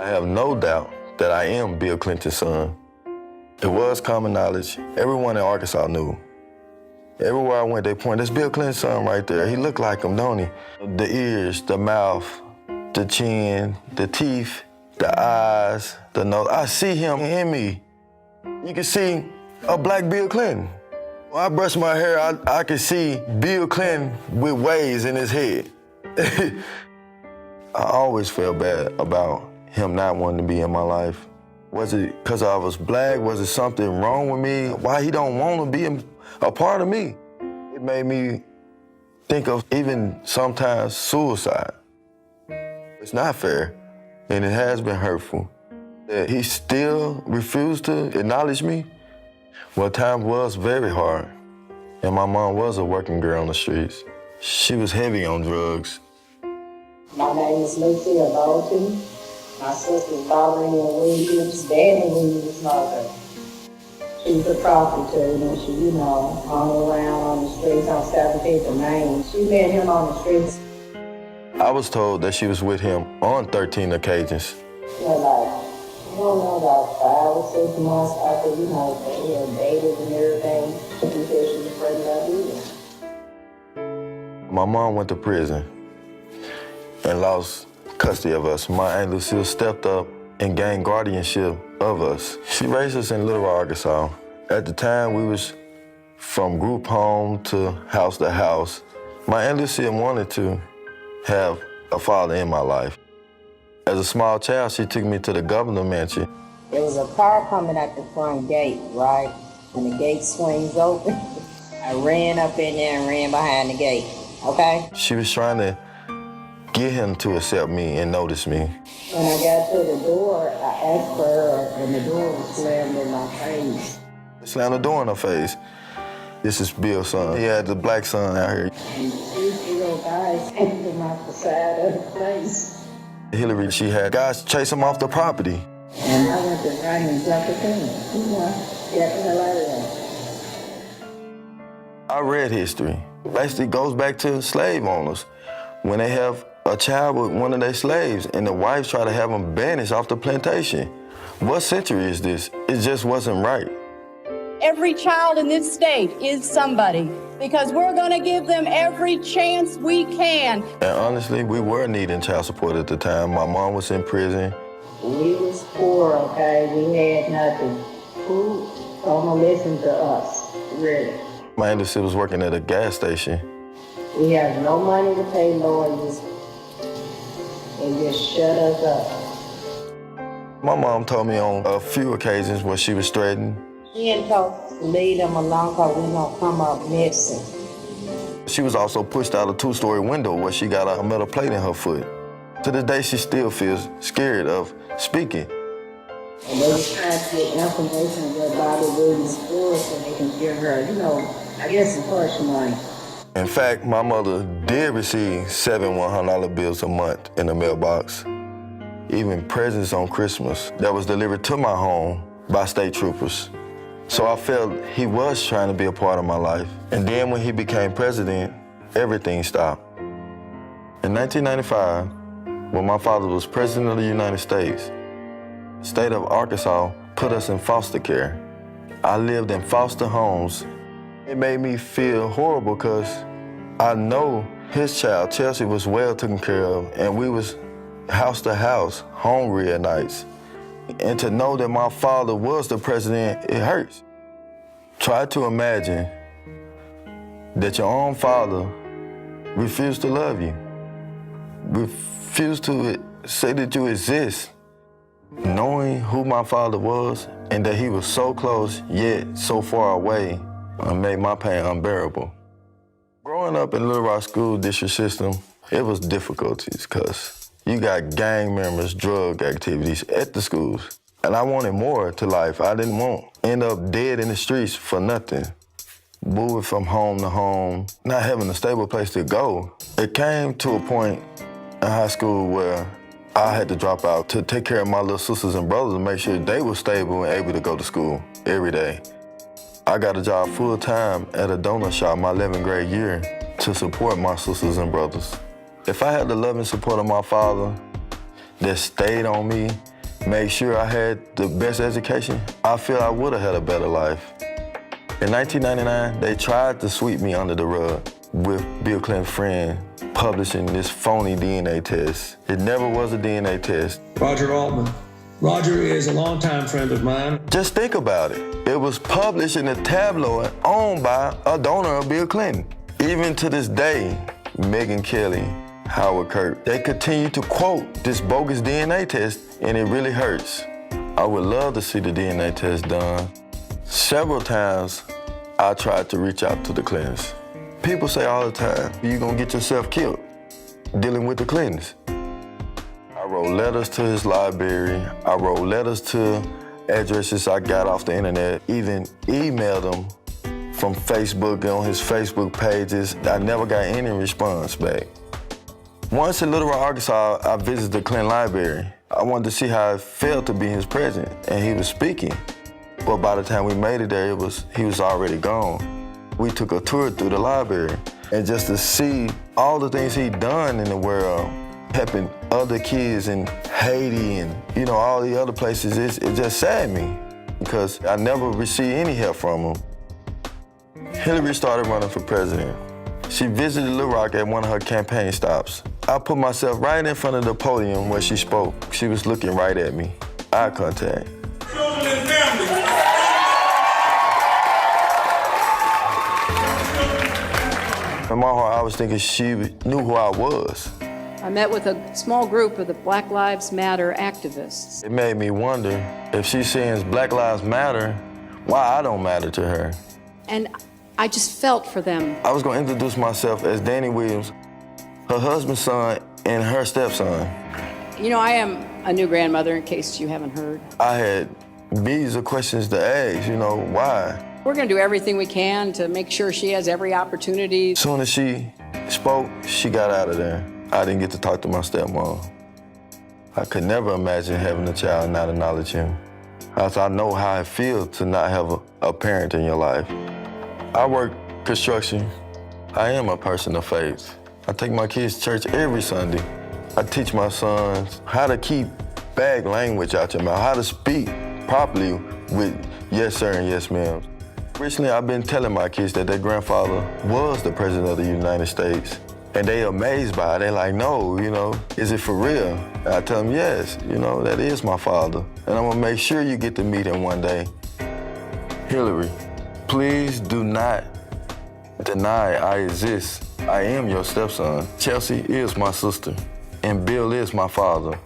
have no doubt that I am Bill Clinton's son. It was common knowledge. Everyone in Arkansas knew. Everywhere I went, they pointed, that's Bill Clinton's son right there. He looked like him, don't he? The ears, the mouth, the chin, the teeth, the eyes, the nose. I see him in me. You can see a black Bill Clinton. When I brush my hair, I can see Bill Clinton with waves in his head. I always felt bad about him not wanting to be in my life. Was it because I was black? Was it something wrong with me? Why he don't want to be a part of me? It made me think of even sometimes suicide. It's not fair, and it has been hurtful. That he still refused to acknowledge me. Well, time was very hard, and my mom was a working girl on the streets. She was heavy on drugs. My name is Lucia Bolton. My sister's Valerie Williams, Danney Williams' mother. She was a prostitute, and she, hung around on the streets on 17th and Main. She met him on the streets. I was told that she was with him on 13 occasions. You don't know, about 5 or 6 months after, they had dated and everything. She said she was pregnant again. My mom went to prison and lost custody of us. My Aunt Lucille stepped up and gained guardianship of us. She raised us in Little Rock, Arkansas. At the time, we was from group home to house. My Aunt Lucille wanted to have a father in my life. As a small child, she took me to the governor mansion. There was a car coming at the front gate, right? When the gate swings open, I ran up in there and ran behind the gate, okay? She was trying to get him to accept me and notice me. When I got to the door, I asked for her, and the door was slammed in my face. Slammed the door in her face. This is Bill's son. He had the black son out here. And 2 little guys hit him off the side of the face. Hillary, she had guys chase him off the property. And I went to run and jump the thing. Get the hell out of there. I read history. Basically goes back to slave owners. When they have a child with one of their slaves and the wives try to have them banished off the plantation. What century is this? It just wasn't right. Every child in this state is somebody because we're going to give them every chance we can. And honestly, we were needing child support at the time. My mom was in prison. We was poor, okay? We had nothing. Who gonna listen to us, really? My Aunt Lucille was working at a gas station. We have no money to pay lawyers. They just shut us up. My mom told me on a few occasions where she was threatened. She didn't talk to leave them alone because we gonna come up missing. She was also pushed out a 2-story window where she got a metal plate in her foot. To this day, she still feels scared of speaking. And they was trying to get information about Bobby Williams' story so they can give her, I guess some hush money. In fact, my mother did receive 7 $100 bills a month in the mailbox. Even presents on Christmas that was delivered to my home by state troopers. So I felt he was trying to be a part of my life. And then when he became president, everything stopped. In 1995, when my father was president of the United States, the state of Arkansas put us in foster care. I lived in foster homes. It made me feel horrible because I know his child, Chelsea, was well taken care of, and we was house to house, hungry at nights. And to know that my father was the president, it hurts. Try to imagine that your own father refused to love you, refused to say that you exist. Knowing who my father was and that he was so close yet so far away made my pain unbearable. Growing up in Little Rock school district system, it was difficulties because you got gang members, drug activities at the schools. And I wanted more to life. I didn't want to end up dead in the streets for nothing. Moving from home to home, not having a stable place to go. It came to a point in high school where I had to drop out to take care of my little sisters and brothers and make sure they were stable and able to go to school every day. I got a job full-time at a donut shop my 11th grade year to support my sisters and brothers. If I had the love and support of my father that stayed on me made sure I had the best education, I feel I would have had a better life. In 1999, they tried to sweep me under the rug with Bill Clinton's friend publishing this phony DNA test. It never was a DNA test. Roger Altman. Roger is a longtime friend of mine. Just think about it. It was published in a tabloid owned by a donor of Bill Clinton. Even to this day, Megyn Kelly, Howard Kirk, they continue to quote this bogus DNA test, and it really hurts. I would love to see the DNA test done. Several times, I tried to reach out to the Clintons. People say all the time, you're gonna get yourself killed dealing with the Clintons. I wrote letters to his library. I wrote letters to addresses I got off the internet, even emailed him from Facebook on his Facebook pages. I never got any response back. Once in Little Rock, Arkansas, I visited the Clinton Library. I wanted to see how it felt to be his president, and he was speaking. But by the time we made it there, he was already gone. We took a tour through the library, and just to see all the things he'd done in the world, helping other kids in Haiti and all the other places, it just saddened me because I never received any help from him. Hillary started running for president. She visited Little Rock at one of her campaign stops. I put myself right in front of the podium where she spoke. She was looking right at me, eye contact. Children and families. In my heart, I was thinking she knew who I was. I met with a small group of the Black Lives Matter activists. It made me wonder if she's saying Black Lives Matter, why I don't matter to her. And I just felt for them. I was gonna introduce myself as Danney Williams, her husband's son and her stepson. I am a new grandmother, in case you haven't heard. I had millions of questions to ask, why? We're gonna do everything we can to make sure she has every opportunity. As soon as she spoke, she got out of there. I didn't get to talk to my stepmom. I could never imagine having a child and not acknowledge him. I know how it feels to not have a parent in your life. I work construction. I am a person of faith. I take my kids to church every Sunday. I teach my sons how to keep bad language out your mouth, how to speak properly with yes, sir, and yes, ma'am. Recently, I've been telling my kids that their grandfather was the president of the United States. And they amazed by it. They're like, no, is it for real? And I tell them, yes, that is my father. And I'm gonna make sure you get to meet him one day. Hillary, please do not deny I exist. I am your stepson. Chelsea is my sister, and Bill is my father.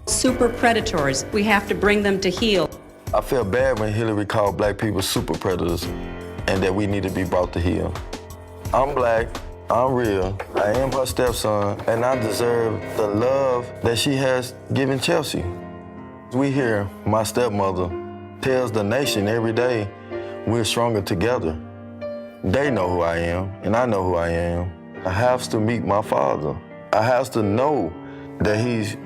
Super predators, we have to bring them to heel. I feel bad when Hillary called black people super predators and that we need to be brought to heel. I'm black, I'm real, I am her stepson, and I deserve the love that she has given Chelsea. We hear my stepmother tells the nation every day, we're stronger together. They know who I am, and I know who I am. I have to meet my father. I have to know that he's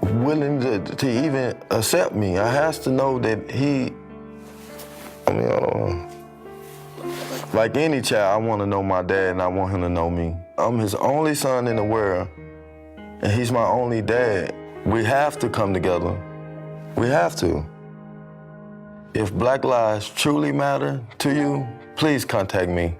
willing to even accept me. I have to know that I don't know. Like any child, I want to know my dad and I want him to know me. I'm his only son in the world, and he's my only dad. We have to come together. We have to. If Black lives truly matter to you, please contact me.